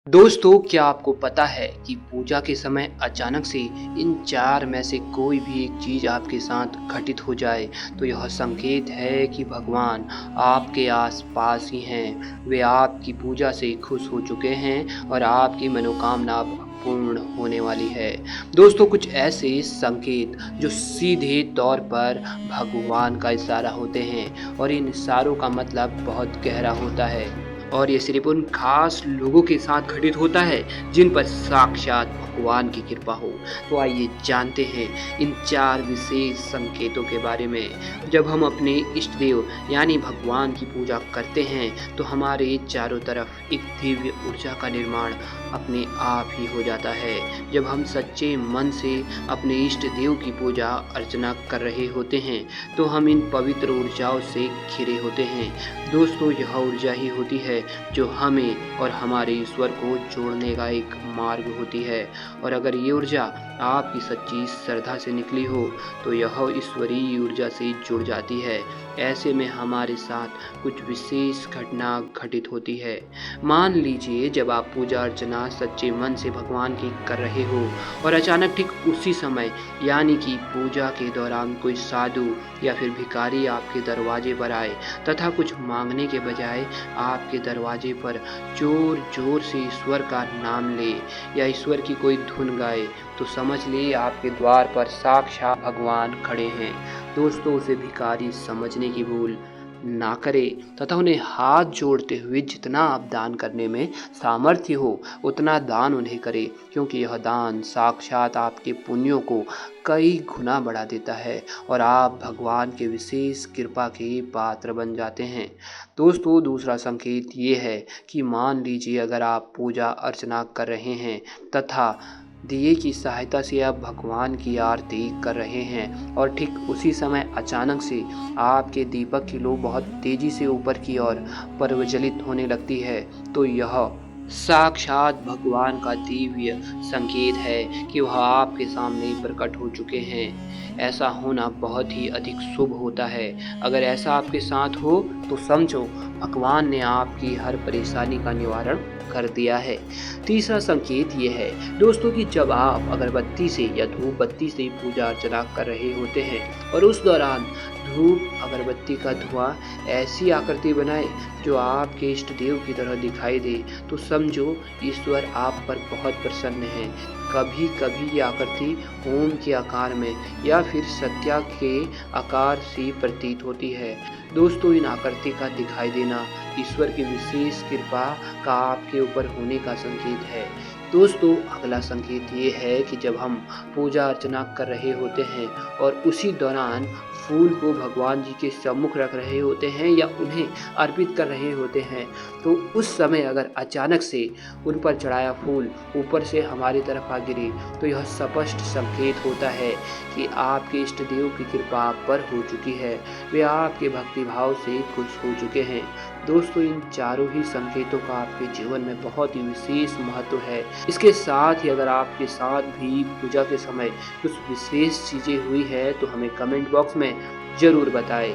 दोस्तों, क्या आपको पता है कि पूजा के समय अचानक से इन 4 में से कोई भी एक चीज़ आपके साथ घटित हो जाए, तो यह संकेत है कि भगवान आपके आस-पास ही हैं। वे आपकी पूजा से खुश हो चुके हैं और आपकी मनोकामना अब पूर्ण होने वाली है। दोस्तों, कुछ ऐसे संकेत जो सीधे तौर पर भगवान का इशारा होते हैं और इन इशारों का मतलब बहुत गहरा होता है। और ये सिर्फ़ उन ख़ास लोगों के साथ घटित होता है जिन पर साक्षात भगवान की कृपा हो। तो आइए जानते हैं इन 4 विशेष संकेतों के बारे में। जब हम अपने इष्ट देव यानी भगवान की पूजा करते हैं तो हमारे चारों तरफ एक दिव्य ऊर्जा का निर्माण अपने आप ही हो जाता है। जब हम सच्चे मन से अपने इष्ट देव की पूजा अर्चना कर रहे होते हैं तो हम इन पवित्र ऊर्जाओं से घिरे होते हैं। दोस्तों, यह ऊर्जा ही होती है जो हमें और हमारे ईश्वर को जोड़ने का एक मार्ग होती है। और अगर ये ऊर्जा आपकी सच्ची श्रद्धा से निकली हो तो यह ईश्वरीय ऊर्जा से जुड़ जाती है। ऐसे में हमारे साथ कुछ विशेष घटना घटित होती है। मान लीजिए, जब आप पूजा अर्चना सच्चे मन से भगवान की कर रहे हो और अचानक ठीक उसी समय यानी कि पूजा के दौरान कोई साधु या फिर भिखारी आपके दरवाजे पर आए तथा कुछ मांगने के बजाय आपके दरवाजे पर जोर-जोर से ईश्वर का नाम ले या ईश्वर की कोई धुन गाए, तो समझ लिए आपके द्वार पर साक्षात भगवान खड़े हैं। दोस्तों, उसे भिखारी समझने की भूल ना करें तथा उन्हें हाथ जोड़ते हुए जितना आप दान करने में सामर्थ्य हो उतना दान उन्हें करें, क्योंकि यह दान साक्षात आपके पुण्यों को कई गुना बढ़ा देता है और आप भगवान के विशेष कृपा के पात्र बन जाते हैं। दोस्तों, दूसरा संकेत ये है कि मान लीजिए, अगर आप पूजा अर्चना कर रहे हैं तथा दिए की सहायता से आप भगवान की आरती कर रहे हैं और ठीक उसी समय अचानक से आपके दीपक की लौ बहुत तेज़ी से ऊपर की ओर प्रज्वलित होने लगती है, तो यह साक्षात भगवान का दिव्य संकेत है कि वह आपके सामने प्रकट हो चुके हैं। ऐसा होना बहुत ही अधिक शुभ होता है। अगर ऐसा आपके साथ हो तो समझो भगवान ने आपकी हर परेशानी का निवारण कर दिया है। तीसरा संकेत ये है दोस्तों कि जब आप अगरबत्ती से या धूप बत्ती से पूजा अर्चना कर रहे होते हैं और उस दौरान धूप अगरबत्ती का धुआं ऐसी आकृति बनाए जो आपके इष्ट देव की तरह दिखाई दे, तो समझो ईश्वर आप पर बहुत प्रसन्न है। कभी कभी ये आकृति ओम के आकार में या फिर सत्या के आकार से प्रतीत होती है। दोस्तों, इन आकृति का दिखाई देना ईश्वर की विशेष कृपा का आपके ऊपर होने का संकेत है। दोस्तों, अगला संकेत ये है कि जब हम पूजा अर्चना कर रहे होते हैं और उसी दौरान फूल को भगवान जी के सम्मुख रख रहे होते हैं या उन्हें अर्पित कर रहे होते हैं, तो उस समय अगर अचानक से उन पर चढ़ाया फूल ऊपर से हमारी तरफ आ गिरे, तो यह स्पष्ट संकेत होता है कि आपके इष्ट देव की कृपा आप पर हो चुकी है। वे आपके भक्ति भाव से खुश हो चुके हैं। दोस्तों, इन चारों ही संकेतों का आपके जीवन में बहुत ही विशेष महत्व है। इसके साथ ही अगर आपके साथ भी पूजा के समय कुछ विशेष चीज़ें हुई है तो हमें कमेंट बॉक्स में ज़रूर बताएं।